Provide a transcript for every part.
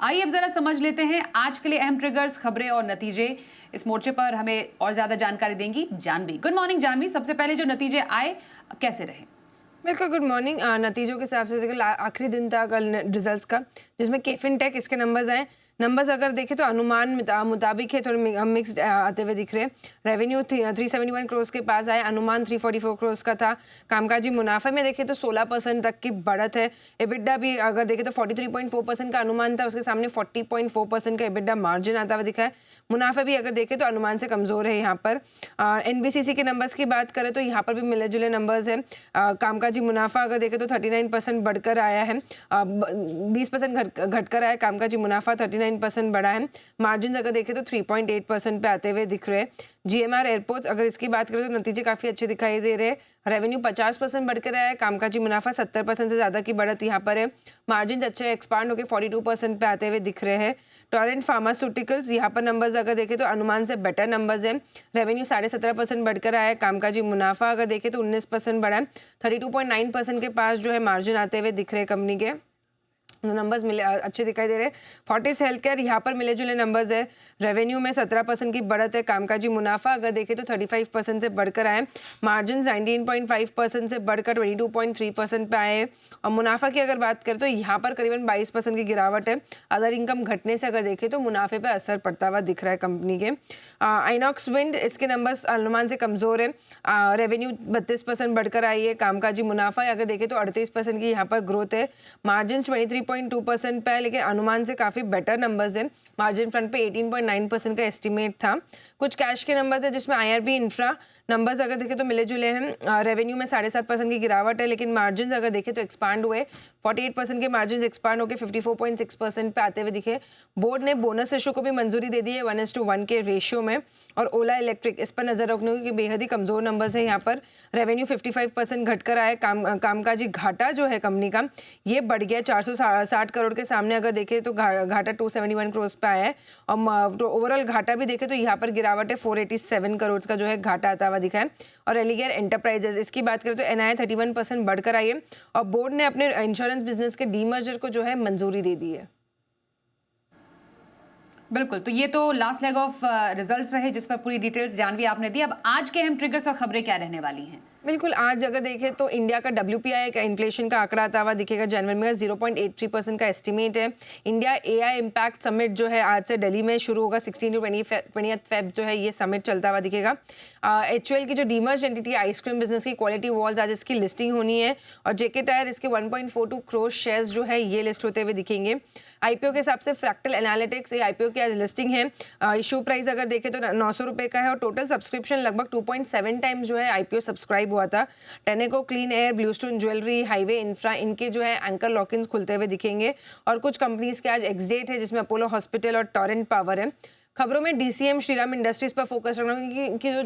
आइए अब जरा समझ लेते हैं आज के लिए अहम ट्रिगर्स, खबरें और नतीजे। इस मोर्चे पर हमें और ज्यादा जानकारी देंगी जानवी। गुड मॉर्निंग जानवी, सबसे पहले जो नतीजे आए कैसे रहे? बिल्कुल, गुड मॉर्निंग। नतीजों के हिसाब से देखिए आखिरी दिन था कल रिजल्ट्स का, जिसमें केफिन टेक इसके नंबर्स आए। नंबर्स अगर देखें तो अनुमान मुताबिक है, थोड़े मिक्स्ड आते हुए दिख रहे हैं। रेवेन्यू 371 करोड़ के पास आया, अनुमान 344 करोड़ का था। कामकाजी मुनाफे में देखें तो 16% तक की बढ़त है। एबिडा भी अगर देखें तो 43.4% का अनुमान था, उसके सामने 40.4% का एबिडा मार्जिन आता हुआ दिखा है। मुनाफा भी अगर देखें तो अनुमान से कमज़ोर है यहाँ पर। एनबीसीसी के नंबर्स की बात करें तो यहाँ पर भी मिले जुले नंबर्स हैं। कामकाजी मुनाफा अगर देखें तो 39% बढ़कर आया है, 20% घटकर आया। कामकाजी मुनाफा 39% बढ़ा है। मार्जिन अगर देखें तो 3.8% पे आते हुए दिख रहे हैं। जीएमआर एयरपोर्ट्स अगर इसकी बात करें तो नतीजे काफ़ी अच्छे दिखाई दे रहे हैं। रेवेन्यू 50% बढ़कर आया है, कामकाजी मुनाफा 70% से ज़्यादा की बढ़त यहाँ पर है। मार्जिन अच्छे एक्सपांड होकर 42% पे आते हुए दिख रहे हैं। टोरेंट फार्मास्यूटिकल्स यहाँ पर नंबर्स अगर देखें तो अनुमान से बेटर नंबर्स हैं। रेवेन्यू 17.5% बढ़कर आया है, कामकाजी मुनाफा अगर देखें तो 19% बढ़ा है। 32.9% के पास जो है मार्जिन आते हुए दिख रहे हैं कंपनी के। नंबर्स मिले अच्छे दिखाई दे रहे हैं। फोर्टिस हेल्थ केयर यहाँ पर मिले जुले नंबर्स है। रेवेन्यू में 17% की बढ़त है, कामकाजी मुनाफा अगर देखें तो 35% से बढ़कर आए। मार्जिन 19.5% से बढ़कर 22.3% पे आए हैं। और मुनाफा की अगर बात करें तो यहाँ पर करीबन 22% की गिरावट है। अदर इनकम घटने से अगर देखें तो मुनाफे पर असर पड़ता हुआ दिख रहा है कंपनी के। आइनॉक्स विंड इसके नंबर्स अनुमान से कमज़ोर है। रेवेन्यू 32% बढ़कर आई है, कामकाजी मुनाफा अगर देखें तो 38% की यहाँ पर ग्रोथ है। मार्जिन 23.2% पे है, लेकिन अनुमान से काफ़ी बेटर नंबर्स हैं। मार्जिन फ्रंट पे 18.9% का एस्टिमेट था। कुछ कैश के नंबर्स है जिसमें आईआरबी इंफ्रा नंबर्स अगर देखें तो मिले जुले हैं। रेवेन्यू में 7.5% की गिरावट है, लेकिन मार्जिन अगर देखें तो एक्सपांड हुए। 48% के मार्जिन एक्सपांड होकर 54.6% पे आते हुए दिखे। बोर्ड ने बोनस रेशो को भी मंजूरी दे दी है 1:1 के रेशियो में। और ओला इलेक्ट्रिक इस पर नजर रखने की बेहद ही कमजोर नंबर्स है यहाँ पर। रेवेन्यू 55% घटकर आए। कामकाजी घाटा जो है कंपनी का ये बढ़ गया 460 करोड़ के सामने अगर देखें तो घाटा 271 करोड़ पे आया है। और ओवरऑल घाटा भी देखें तो यहाँ पर गिरावट है, 487 करोड़ का जो है घाटा आता हुआ दिखा है। और एलिगेयर एंटरप्राइजेस इसकी बात करें तो एनआई 31% बढ़कर आई है। और बोर्ड ने अपने इंश्योरेंस बिजनेस के डीमर्जर को जो है मंजूरी दे दी है। बिल्कुल, तो ये तो लास्ट लेग ऑफ रिजल्ट्स रहे जिस पर पूरी डिटेल्स जानवी आपने दी। अब आज के अहम ट्रिगर्स और खबरें क्या रहने वाली हैं? बिल्कुल, आज अगर देखें तो इंडिया का डब्ल्यूपीआई का इन्फ्लेशन का आंकड़ा आता हुआ दिखेगा। जनवरी में 0.83% का एस्टिमेट है। इंडिया एआई इम्पैक्ट समिट जो है आज से दिल्ली में शुरू होगा। 16 टू 20 फेब जो है ये समिट चलता हुआ दिखेगा। एचयूएल की जो डीमर्ज एंटिटी आइसक्रीम बिजनेस की क्वालिटी वॉल्स आज इसकी लिस्टिंग होनी है। और जेके टायर इसके 1.42 करोड़ शेयर्स जो है ये लिस्ट होते हुए दिखेंगे। आईपीओ के हिसाब से फ्रैक्टल एनालिटिक्स ये आईपीओ की आज लिस्टिंग है। इशू प्राइस अगर देखें तो 900 रुपये का है। और टोटल सब्सक्रिप्शन लगभग 2.7 टाइम्स जो है आईपीओ सब्सक्राइब हुआ था। Tenneco clean air, Bluestone jewellery, highway infra इनके जो है एंकर लॉक-इन्स खुलते हुए दिखेंगे। और कुछ कंपनीज के आज एक्सडेट है जिसमें अपोलो हॉस्पिटल और टोरेंट पावर है। खबरों में डीसीएम श्रीराम इंडस्ट्रीज पर फोकस रखना क्योंकि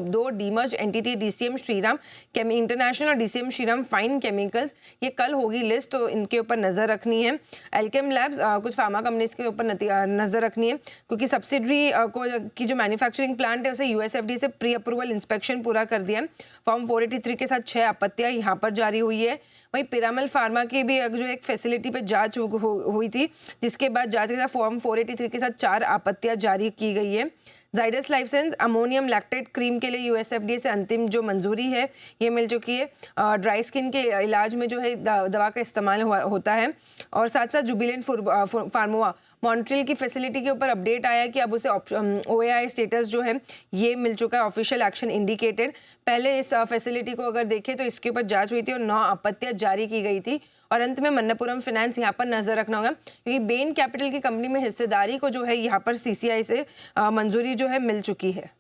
दो demerge entity DCM Shriram international और डीसीएम श्रीराम फाइन केमिकल्स ये कल होगी लिस्ट, तो इनके ऊपर नजर रखनी है। एल्केम लैब्स कुछ फार्मा कंपनीज के ऊपर नजर रखनी है क्योंकि सब्सिडरी की जो मैन्युफैक्चरिंग प्लांट है उसे यूएसएफडी से प्री अप्रूवल इंस्पेक्शन पूरा कर दिया है। फॉर्म 483 के साथ 6 आपत्तियां यहाँ पर जारी हुई है। वहीं पिरामल फार्मा की भी जो एक फैसिलिटी पे जांच हुई थी, जिसके बाद जांच के साथ फॉर्म 483 के साथ 4 आपत्तियां जारी की गई है। Zydus life science ammonium lactate cream के लिए यूएसएफडीए से अंतिम जो मंजूरी है ये मिल चुकी है। ड्राई स्किन के इलाज में जो है दवा का इस्तेमाल होता है। और साथ साथ जुबिलेंट फार्मोवा मॉन्ट्रियल की फैसिलिटी के ऊपर अपडेट आया है कि अब उसे ओएआई स्टेटस जो है ये मिल चुका है, ऑफिशियल एक्शन इंडिकेटेड। पहले इस फैसिलिटी को अगर देखें तो इसके ऊपर जांच हुई थी और 9 आपत्तियां जारी की गई थी। और अंत में मन्नपुरम फाइनेंस यहाँ पर नजर रखना होगा क्योंकि बेन कैपिटल की कंपनी में हिस्सेदारी को जो है यहाँ पर सीसीआई से मंजूरी जो है मिल चुकी है।